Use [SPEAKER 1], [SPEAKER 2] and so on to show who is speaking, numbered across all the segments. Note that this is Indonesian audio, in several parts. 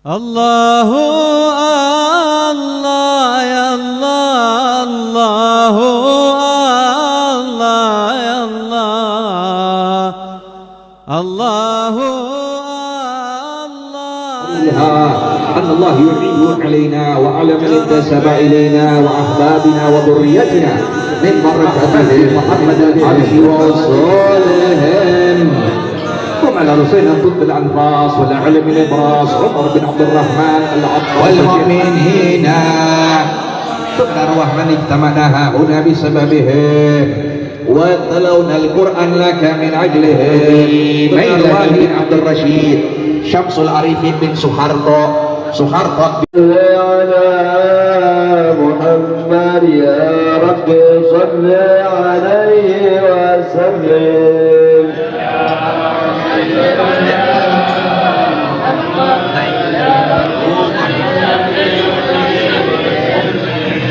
[SPEAKER 1] الله الله يا الله الله الله يا الله الله الله
[SPEAKER 2] أن الله يعين علينا وعلى من انتسب إلينا وأحبابنا وذريتنا من بركته محمد الحبش وصالهم ثم على رسولنا ضد الأنفاس والعلم الإبراس عمر بن عبد الرحمن العطار والمؤمنين ثم أرواح من اجتمعنا هنا بسببه وتلونا القرآن لك من أجله من أرواح بن عبد الرشيد شمس العريفين بن سخرطة
[SPEAKER 3] على محمد يا رب صل عليه وسلم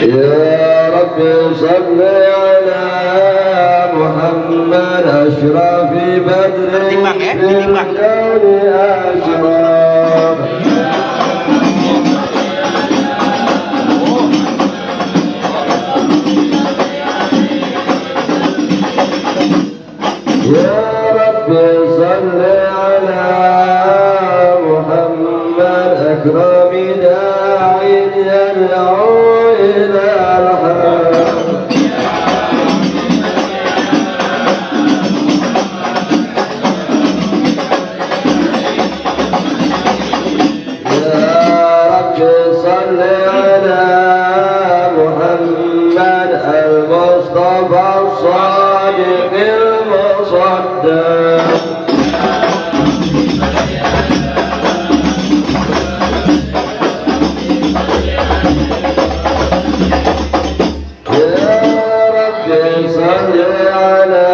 [SPEAKER 3] يا رب صل على محمد أشرف بدر في الكون أشرف يا رب صل على محمد أكرم داعي يدعو إلى الحق يا رب صل على محمد المصطفى الصادق المصدق يا رب صل على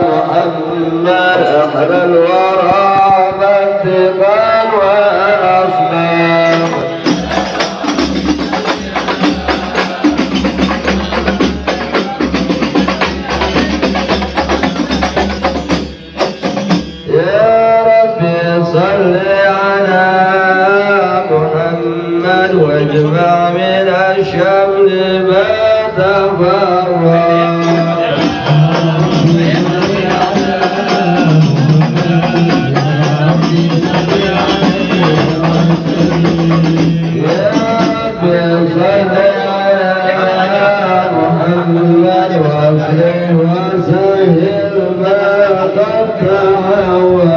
[SPEAKER 3] محمد أحلى الورى منطقا وأصنام يا رب صل على محمد واجمع من الشمل ما تفرق يا رب صل على محمد واصلح وسهل ما قد تعوض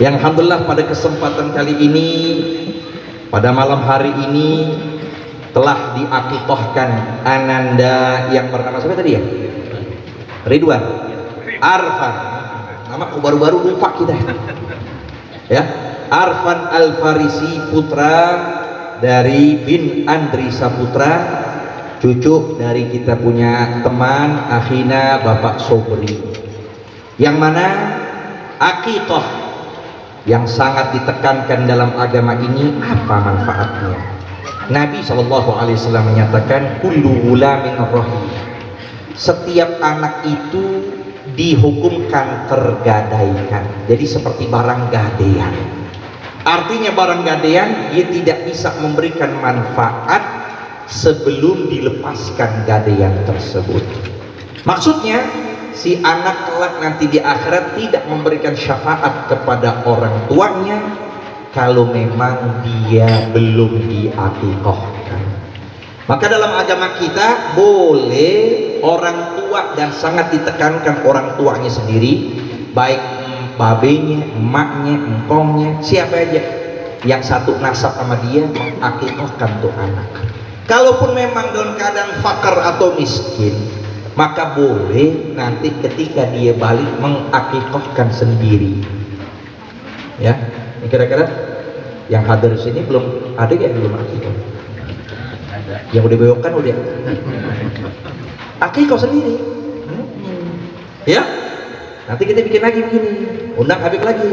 [SPEAKER 2] Yang alhamdulillah pada kesempatan kali ini, pada malam hari ini telah diakikahkan ananda yang bernama siapa tadi ya? Ridwan Arfan. Nama baru-baru lupa kita ya. Arfan Al-Farisi, putra dari bin Andri Saputra, cucu dari kita punya teman akhina Bapak Sobri, yang mana akikah yang sangat ditekankan dalam agama ini. Apa manfaatnya? Nabi SAW menyatakan kullu ghulamin rahim, setiap anak itu dihukumkan tergadaikan, jadi seperti barang gadaian. Artinya barang gadaian dia tidak bisa memberikan manfaat sebelum dilepaskan gadaian tersebut. Maksudnya si anak kelak nanti di akhirat tidak memberikan syafaat kepada orang tuanya kalau memang dia belum diakikahkan. Maka dalam agama kita boleh orang tua, dan sangat ditekankan orang tuanya sendiri, baik babenya, emaknya, engkongnya, siapa aja yang satu nasab sama dia, mengakikahkan tuh anak. Kalaupun memang dalam keadaan fakir atau miskin, maka boleh nanti ketika dia balik mengakikahkan sendiri. Ya, kira-kira yang hadir di sini belum ada ya, belum akikah? Yang udah bewokkan udah akikah sendiri. Ya, nanti kita bikin lagi begini, undang Habib lagi.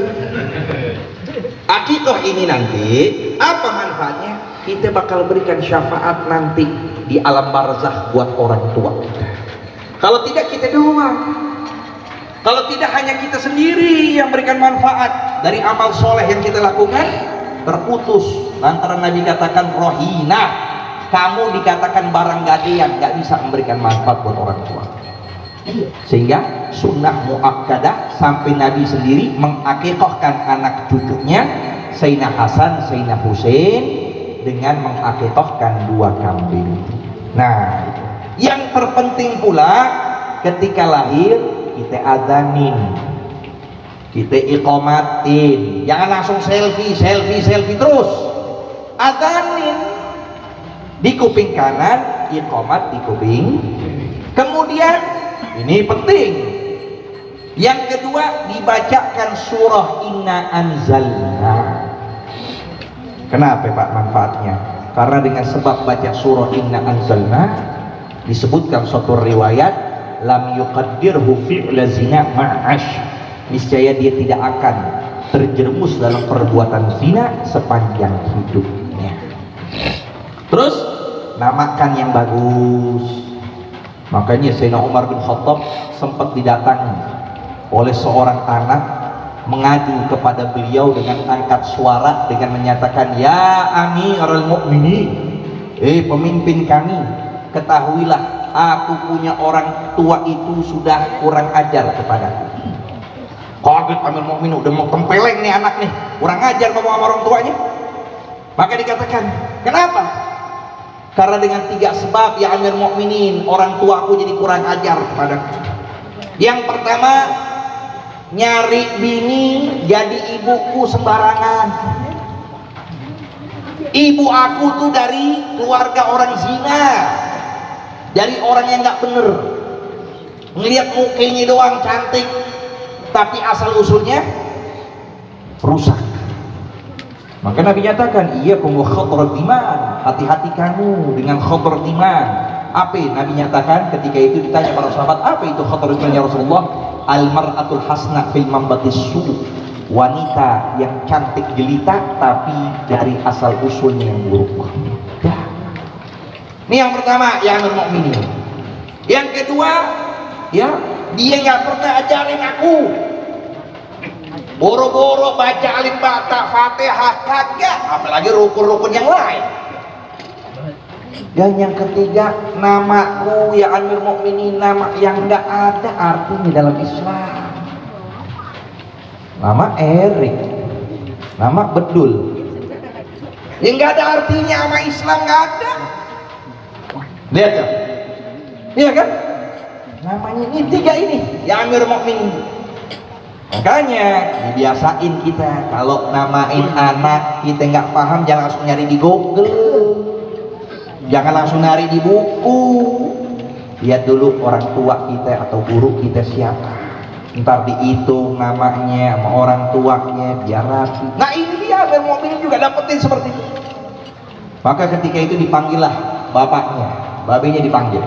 [SPEAKER 2] Akikah ini nanti apa manfaatnya? Kita bakal berikan syafaat nanti di alam barzakh buat orang tua kita. Kalau tidak kita doang, kalau tidak hanya kita sendiri yang berikan manfaat dari amal soleh yang kita lakukan, terputus. Lantaran Nabi katakan rohina, kamu dikatakan barang gadaian, gak bisa memberikan manfaat buat orang tua. Sehingga sunnah muakkadah sampai Nabi sendiri mengakikahkan anak cucunya Sayyidina Hasan, Sayyidina Husain dengan mengakikahkan 2 kambing. Nah, yang terpenting pula ketika lahir kita adanin, kita iqamatin, jangan langsung selfie terus. Adanin di kuping kanan, iqamat di kuping. Kemudian ini penting, yang kedua dibacakan surah Inna Anzalna. Kenapa Pak manfaatnya? Karena dengan sebab baca surah Inna Anzalna, disebutkan suatu riwayat, lam yuqaddirhu fi'la zina ma'ash, niscaya dia tidak akan terjerumus dalam perbuatan zina sepanjang hidupnya. Terus namakan yang bagus. Makanya Sayyidina Umar bin Khattab sempat didatangi oleh seorang anak mengadu kepada beliau dengan angkat suara dengan menyatakan, ya Amirul Mukminin, pemimpin kami, ketahuilah aku punya orang tua itu sudah kurang ajar kepadaku. Kaget Amirul Mukminin, udah mau tempeleng nih anak nih, kurang ajar ngomong sama orang tuanya. Maka dikatakan, kenapa? Karena dengan 3 sebab ya Amirul Mukminin, orang tuaku jadi kurang ajar kepadaku. Yang pertama, nyari bini jadi ibuku sembarangan. Ibu aku tuh dari keluarga orang zina, dari orang yang nggak bener. Ngelihat mukanya doang cantik, tapi asal usulnya rusak. Maka Nabi nyatakan, iya kamu khabar iman, hati-hati kamu dengan khabar iman. Apa? Nabi nyatakan ketika itu ditanya para sahabat, apa itu khabar iman ya Rasulullah? Al-mar'atul hasna fil mambatis su', wanita yang cantik jelita tapi dari asal usulnya yang buruk. Ya. Ini yang pertama, yang Amirul Mukminin. Yang kedua, ya, dia nggak pernah ajarin aku. Boro-boro baca alif bata Fatihah kagak, apalagi rukun-rukun yang lain. Dan yang ketiga, namaku ya Amirul Mukminin, nama yang nggak ada artinya dalam Islam. Nama Erik, nama Bedul, yang nggak ada artinya sama Islam, nggak ada. Lihat kan? Iya kan? Namanya ini tiga ini, ya Amir Mukminin. Makanya dibiasain kita kalau namain anak kita nggak paham jangan langsung nyari di Google, jangan langsung nyari di buku. Lihat dulu orang tua kita atau guru kita siapa, ntar dihitung namanya sama orang tuanya biar rapi. Nah ini dia Amir Mukminin juga dapetin seperti itu. Maka ketika itu dipanggillah bapaknya, babenya dipanggil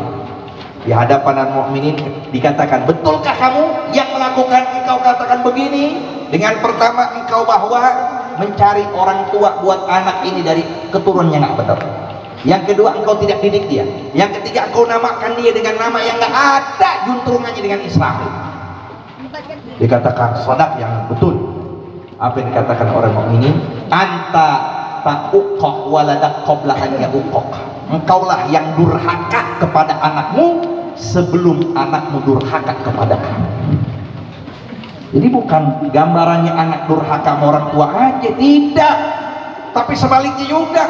[SPEAKER 2] di hadapan mukminin, dikatakan, betulkah kamu yang melakukan engkau katakan begini? Dengan pertama engkau bahwa mencari orang tua buat anak ini dari keturunannya nggak betul. Yang kedua engkau tidak didik dia. Yang ketiga engkau namakan dia dengan nama yang nggak ada juntrungannya dengan Islam. Dikatakan sadak yang betul. Apa yang dikatakan orang mukminin? Anta ta'uqqaq waladak qabla an ya'uqqaq. Engkaulah yang durhaka kepada anakmu sebelum anakmu durhaka kepada kamu. Jadi bukan gambarannya anak durhaka sama orang tua aja, tidak, tapi sebaliknya juga.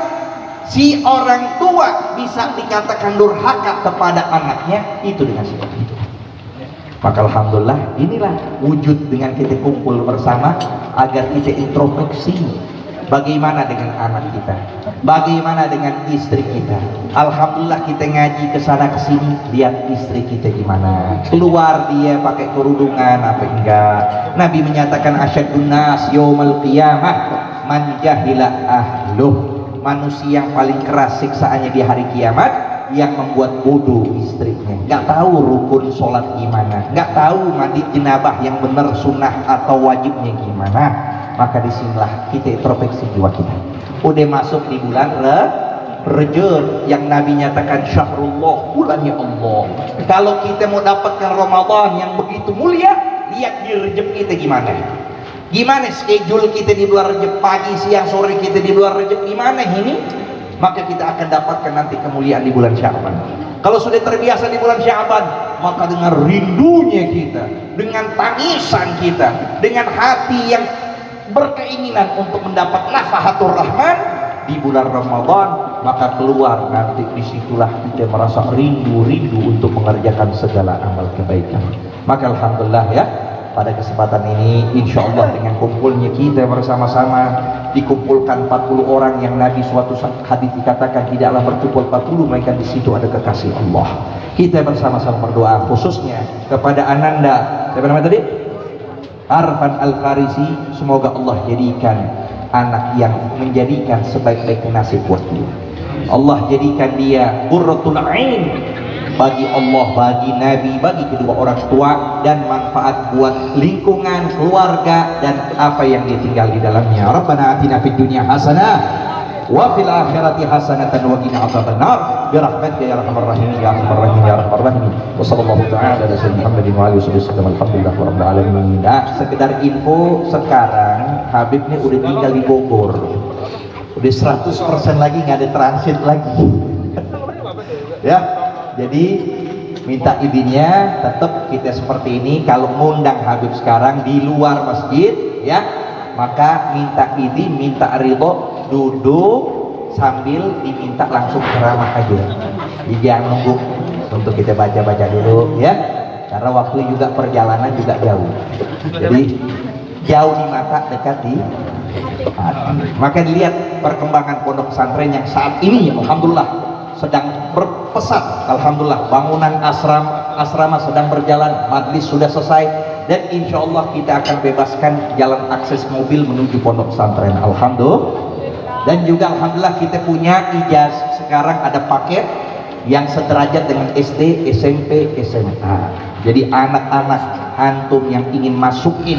[SPEAKER 2] Si orang tua bisa dikatakan durhaka kepada anaknya itu dengan sifat itu. Maka alhamdulillah inilah wujud dengan kita kumpul bersama agar kita introspeksi. Bagaimana dengan anak kita? Bagaimana dengan istri kita? Alhamdulillah kita ngaji ke sana ke sini, lihat istri kita gimana. Keluar dia pakai kerudungan apa enggak? Nabi menyatakan asyadun nas yaumil qiyamah man jahila ahluh. Manusia yang paling keras siksaannya di hari kiamat yang membuat bodoh istrinya. Enggak tahu rukun sholat gimana, enggak tahu mandi jenabah yang benar sunnah atau wajibnya gimana. Maka disinilah kita introspeksi jiwa kita. Udah masuk di bulan Rajab yang Nabi nyatakan syahrullah, bulannya Allah. Kalau kita mau dapatkan Ramadan yang begitu mulia, lihat di Rajab kita gimana. Gimana schedule kita di bulan Rajab, pagi, siang, sore kita di bulan Rajab gimana ini? Maka kita akan dapatkan nanti kemuliaan di bulan Sya'ban. Kalau sudah terbiasa di bulan Sya'ban, maka dengan rindunya kita, dengan tangisan kita, dengan hati yang berkeinginan untuk mendapat nafahatur rahman di bulan Ramadan, maka keluar nanti disitulah kita merasa rindu untuk mengerjakan segala amal kebaikan. Maka alhamdulillah ya, pada kesempatan ini insya Allah dengan kumpulnya kita bersama-sama, dikumpulkan 40 orang yang Nabi suatu hadis dikatakan tidaklah berkumpul 40 melainkan di situ ada kekasih Allah. Kita bersama-sama berdoa khususnya kepada Ananda, siapa namanya tadi? Arfan Al-Farisi, semoga Allah jadikan anak yang menjadikan sebaik-baik nasib buat dia. Allah jadikan dia qurratul ain bagi Allah, bagi Nabi, bagi kedua orang tua, dan manfaat buat lingkungan, keluarga, dan apa yang dia tinggal di dalamnya. Rabbana atina fid dunya hasanah wa fil akhirati hasanatan wa qina adzabannar bi rahmatika ya arhamar rahimin ya arhamar rahimin ya arhamar rahimin. Wa sallallahu ta'ala ala sayyidina Muhammadin wa alihi wasallam. Alhamdulillah rabbil alamin. Nah, sekedar info, sekarang Habib ini udah tinggal di Bogor. Udah 100% lagi nggak ada transit lagi. Ya. Jadi minta izinnya tetap kita seperti ini. Kalau ngundang Habib sekarang di luar masjid ya, maka minta izin, minta ridho, duduk sambil diminta langsung ceramah aja. Jadi jangan nunggu untuk kita baca-baca dulu ya, karena waktu juga perjalanan juga jauh. Jadi jauh di mata, dekat di hati. Maka dilihat perkembangan pondok pesantren yang saat ini alhamdulillah sedang berpesat. Alhamdulillah bangunan asrama sedang berjalan, majlis sudah selesai, dan insya Allah kita akan bebaskan jalan akses mobil menuju pondok pesantren. Alhamdulillah. Dan juga alhamdulillah kita punya ijazah sekarang, ada paket yang sederajat dengan SD, SMP, SMA. Jadi anak-anak antum yang ingin masukin,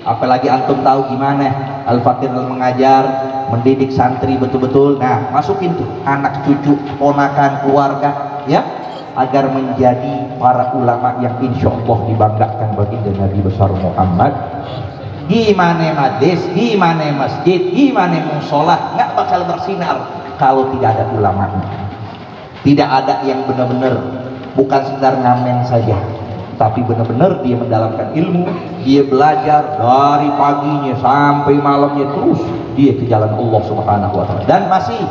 [SPEAKER 2] apalagi antum tahu gimana Al-Fakir mengajar, mendidik santri betul-betul, nah masukin tuh anak cucu, ponakan, keluarga ya, agar menjadi para ulama yang insya Allah dibanggakan baginda Nabi besar Muhammad. Gimana majlis, gimana masjid, gimana musola nggak bakal bersinar kalau tidak ada ulamanya. Tidak ada yang benar-benar bukan sekedar ngamen saja, tapi benar-benar dia mendalamkan ilmu, dia belajar dari paginya sampai malamnya, terus dia ke jalan Allah Subhanahu wa ta'ala. Dan masih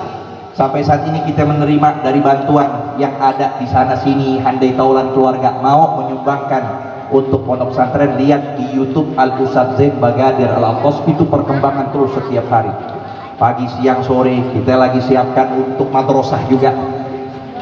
[SPEAKER 2] sampai saat ini kita menerima dari bantuan yang ada di sana sini, handai taulan keluarga mau menyumbangkan untuk pondok pesantren, lihat di YouTube Al Ustadz Zain Bagadir Al Atos, itu perkembangan terus setiap hari, pagi siang sore. Kita lagi siapkan untuk madrasah juga,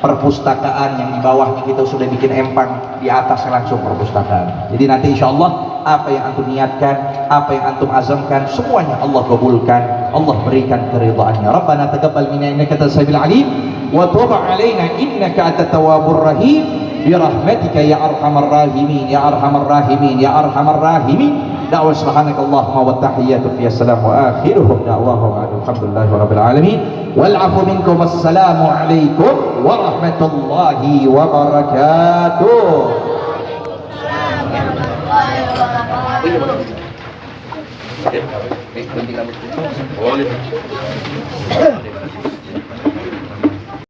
[SPEAKER 2] perpustakaan yang di bawahnya kita sudah bikin empang, di atasnya langsung perpustakaan. Jadi nanti insya Allah apa yang antum niatkan, apa yang antum azamkan, semuanya Allah kabulkan, Allah berikan keridhaannya. Rabbana taqabbal minna innaka antas samiul alim wa tub alaina innaka antat tawwabur rahim birahmatika ya arhamar rahimin ya arhamar rahimin ya arhamar rahimin. Da'wa subhanakallahumma wa tahiyyatu fi assalam wa akhiruhum da'wahum alhamdulillahi rabbil alamin wal afu minkum wassalamu alaikum warahmatullahi wabarakatuh. Boleh.